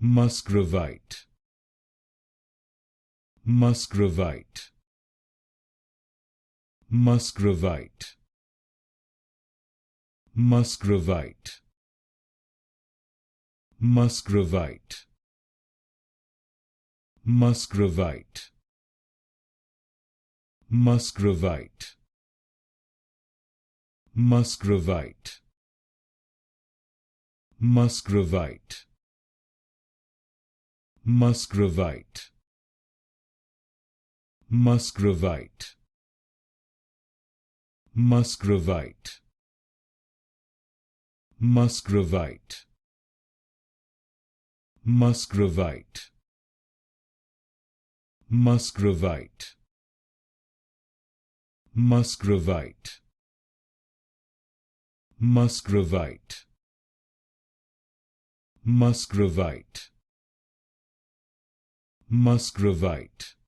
Musgravite, Musgravite, Musgravite, Musgravite, Musgravite, Musgravite, Musgravite, Musgravite, Musgravite, Musgravite, Musgravite, Musgravite, Musgravite, Musgravite, Musgravite, Musgravite, Musgravite, Musgravite, Musgravite,